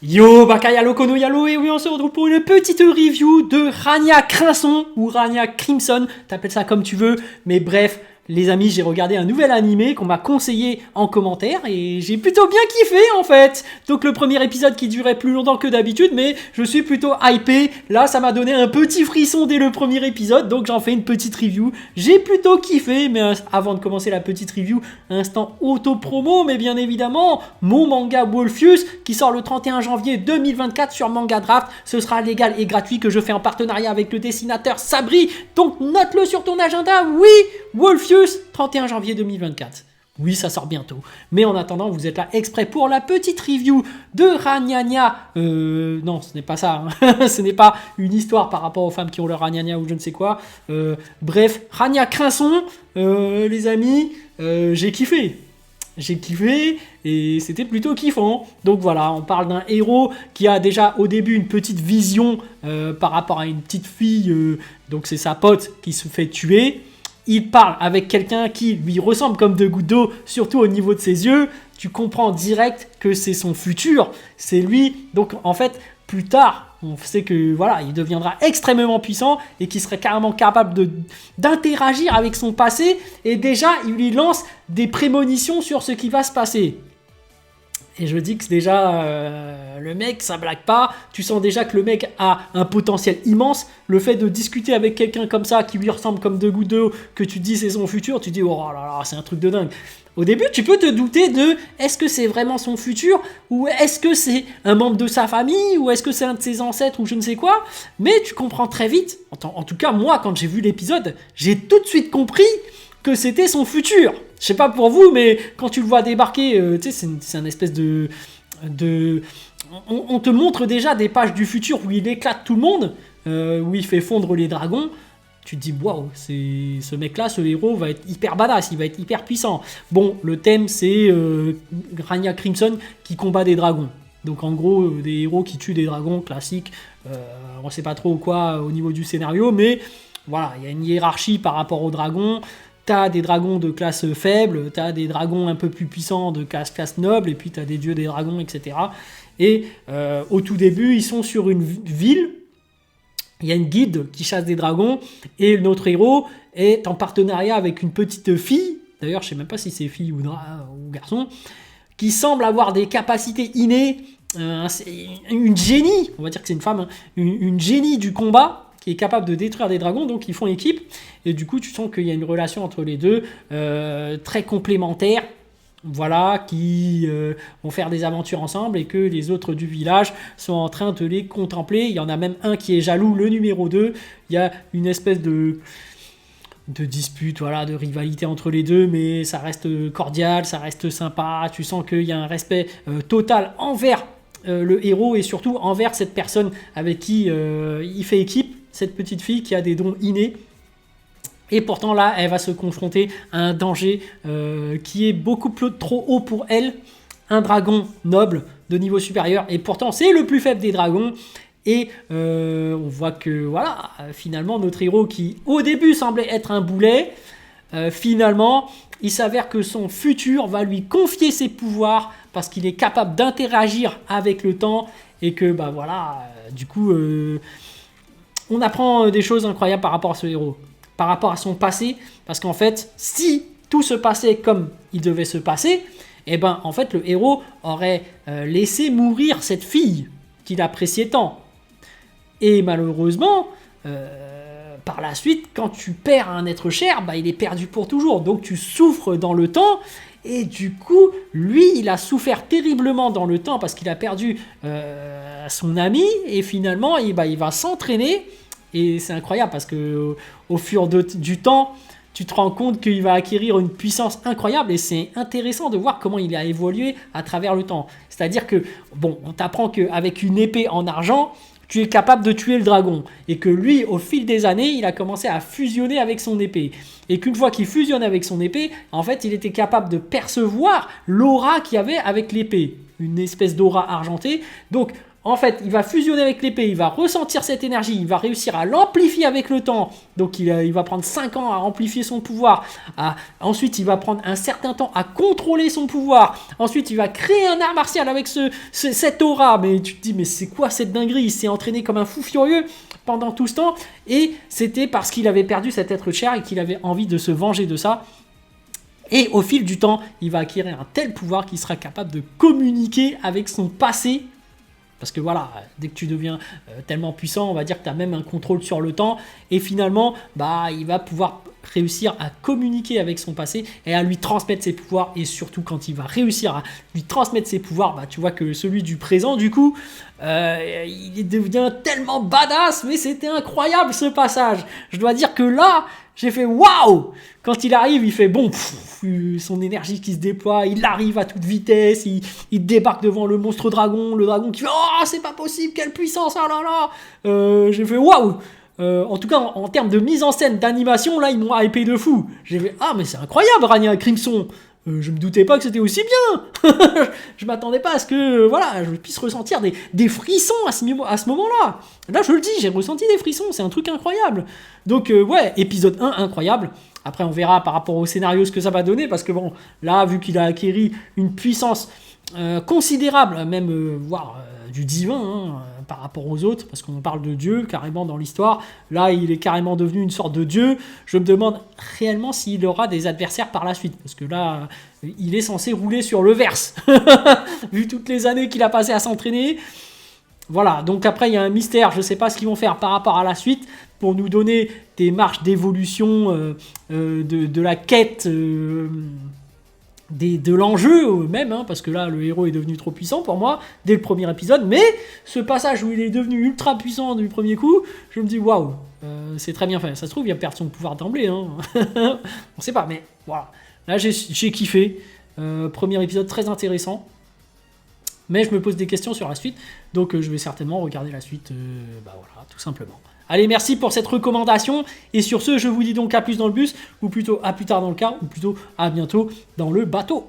Yo, Bakayalo Kono Yalo, et oui, on se retrouve pour une petite review de Rania Crimson, ou Rania Crimson, t'appelles ça comme tu veux, mais bref, les amis, j'ai regardé un nouvel animé qu'on m'a conseillé en commentaire, et j'ai plutôt bien kiffé, en fait. Donc le premier épisode qui durait plus longtemps que d'habitude, mais je suis plutôt hypé, là, ça m'a donné un petit frisson dès le premier épisode, donc j'en fais une petite review. J'ai plutôt kiffé, mais avant de commencer la petite review, instant auto-promo, mais bien évidemment, mon manga Wolfius, qui sort le 31 janvier 2024 sur Manga Draft, ce sera légal et gratuit, que je fais en partenariat avec le dessinateur Sabri, donc note-le sur ton agenda, oui, Wolfius, 31 janvier 2024. Oui, ça sort bientôt. Mais en attendant, vous êtes là exprès pour la petite review de Ragnagna. Non, ce n'est pas ça. Hein. Ce n'est pas une histoire par rapport aux femmes qui ont leur Ragnagna ou je ne sais quoi. Bref, Rania Crimson, les amis, j'ai kiffé. J'ai kiffé et c'était plutôt kiffant. Donc voilà, on parle d'un héros qui a déjà au début une petite vision par rapport à une petite fille. Donc c'est sa pote qui se fait tuer. Il parle avec quelqu'un qui lui ressemble comme deux gouttes d'eau, surtout au niveau de ses yeux. Tu comprends direct que c'est son futur, c'est lui. Donc en fait, plus tard, on sait que voilà, il deviendra extrêmement puissant et qu'il serait carrément capable d'interagir avec son passé. Et déjà, il lui lance des prémonitions sur ce qui va se passer. Et je dis que déjà, le mec, ça blague pas. Tu sens déjà que le mec a un potentiel immense. Le fait de discuter avec quelqu'un comme ça, qui lui ressemble comme deux gouttes d'eau, que tu dis c'est son futur, tu dis oh là là, c'est un truc de dingue. Au début, tu peux te douter de est-ce que c'est vraiment son futur, ou est-ce que c'est un membre de sa famille, ou est-ce que c'est un de ses ancêtres, ou je ne sais quoi. Mais tu comprends très vite, en tout cas moi, quand j'ai vu l'épisode, j'ai tout de suite compris que c'était son futur. Je sais pas pour vous, mais quand tu le vois débarquer, tu sais, c'est un espèce de on te montre déjà des pages du futur où il éclate tout le monde, où il fait fondre les dragons. Tu te dis, waouh, ce mec-là, ce héros va être hyper badass, il va être hyper puissant. Bon, le thème, c'est Rania Crimson qui combat des dragons. Donc en gros, des héros qui tuent des dragons classiques. On sait pas trop quoi au niveau du scénario, mais voilà, il y a une hiérarchie par rapport aux dragons. T'as des dragons de classe faible, t'as des dragons un peu plus puissants de classe noble, et puis t'as des dieux des dragons, etc. Et au tout début, ils sont sur une ville. Il y a une guide qui chasse des dragons, et notre héros est en partenariat avec une petite fille, d'ailleurs je sais même pas si c'est fille ou garçon, qui semble avoir des capacités innées, une génie, on va dire que c'est une femme, hein, une génie du combat, qui est capable de détruire des dragons, donc ils font équipe, et du coup tu sens qu'il y a une relation entre les deux, très complémentaire, voilà, qui vont faire des aventures ensemble et que les autres du village sont en train de les contempler. Il y en a même un qui est jaloux, le numéro 2. Il y a une espèce de dispute, voilà, de rivalité entre les deux, mais ça reste cordial, ça reste sympa. Tu sens qu'il y a un respect total envers le héros et surtout envers cette personne avec qui il fait équipe, cette petite fille qui a des dons innés. Et pourtant là, elle va se confronter à un danger qui est beaucoup trop haut pour elle. Un dragon noble de niveau supérieur. Et pourtant, c'est le plus faible des dragons. Et on voit que voilà, finalement, notre héros qui au début semblait être un boulet, finalement, il s'avère que son futur va lui confier ses pouvoirs parce qu'il est capable d'interagir avec le temps. Et que bah voilà, du coup, on apprend des choses incroyables par rapport à ce héros. Par rapport à son passé, parce qu'en fait, si tout se passait comme il devait se passer, eh ben, en fait, le héros aurait laissé mourir cette fille qu'il appréciait tant. Et malheureusement, par la suite, quand tu perds un être cher, bah, il est perdu pour toujours. Donc tu souffres dans le temps, et du coup, lui, il a souffert terriblement dans le temps parce qu'il a perdu son ami, et finalement, il va s'entraîner. Et c'est incroyable parce que au fur du temps, tu te rends compte qu'il va acquérir une puissance incroyable et c'est intéressant de voir comment il a évolué à travers le temps. C'est-à-dire que, bon, on t'apprend qu'avec une épée en argent, tu es capable de tuer le dragon. Et que lui, au fil des années, il a commencé à fusionner avec son épée. Et qu'une fois qu'il fusionne avec son épée, en fait, il était capable de percevoir l'aura qu'il y avait avec l'épée. Une espèce d'aura argentée. Donc, En fait, il va fusionner avec l'épée, il va ressentir cette énergie, il va réussir à l'amplifier avec le temps. Donc il va prendre 5 ans à amplifier son pouvoir. Ensuite, il va prendre un certain temps à contrôler son pouvoir. Ensuite, il va créer un art martial avec cette aura. Mais tu te dis, mais c'est quoi cette dinguerie? Il s'est entraîné comme un fou furieux pendant tout ce temps. Et c'était parce qu'il avait perdu cet être cher et qu'il avait envie de se venger de ça. Et au fil du temps, il va acquérir un tel pouvoir qu'il sera capable de communiquer avec son passé. Parce que voilà, dès que tu deviens tellement puissant, on va dire que tu as même un contrôle sur le temps. Et finalement, il va pouvoir réussir à communiquer avec son passé et à lui transmettre ses pouvoirs. Et surtout, quand il va réussir à lui transmettre ses pouvoirs, tu vois que celui du présent, du coup, il devient tellement badass. Mais c'était incroyable ce passage. Je dois dire que là, j'ai fait waouh! Quand il arrive, il fait bon, son énergie qui se déploie, il arrive à toute vitesse, il débarque devant le monstre dragon, le dragon qui fait oh, c'est pas possible, quelle puissance, oh là là! J'ai fait waouh! En tout cas, en termes de mise en scène, d'animation, là, ils m'ont hypé de fou. J'ai fait ah, mais c'est incroyable, Rania Crimson! Je me doutais pas que c'était aussi bien. Je m'attendais pas à ce que je puisse ressentir des frissons à ce moment-là. Là, je le dis, j'ai ressenti des frissons, c'est un truc incroyable. Donc épisode 1 incroyable. Après, on verra par rapport au scénario ce que ça va donner, parce que bon, là, vu qu'il a acquis une puissance considérable, même voire du divin, par rapport aux autres, parce qu'on parle de Dieu carrément dans l'histoire. Là, il est carrément devenu une sorte de Dieu. Je me demande réellement s'il aura des adversaires par la suite, parce que là, il est censé rouler sur le verse, vu toutes les années qu'il a passé à s'entraîner. Voilà, donc après, il y a un mystère. Je ne sais pas ce qu'ils vont faire par rapport à la suite, pour nous donner des marches d'évolution de la quête... de l'enjeu même, parce que là le héros est devenu trop puissant pour moi dès le premier épisode, mais ce passage où il est devenu ultra puissant du premier coup, je me dis waouh, c'est très bien fait. Ça se trouve il va perdre son pouvoir d'emblée, on sait pas, mais voilà, là j'ai kiffé. Premier épisode très intéressant, mais je me pose des questions sur la suite, donc je vais certainement regarder la suite, voilà, tout simplement. Allez, merci pour cette recommandation. Et sur ce, je vous dis donc à plus dans le bus, ou plutôt à plus tard dans le car, ou plutôt à bientôt dans le bateau.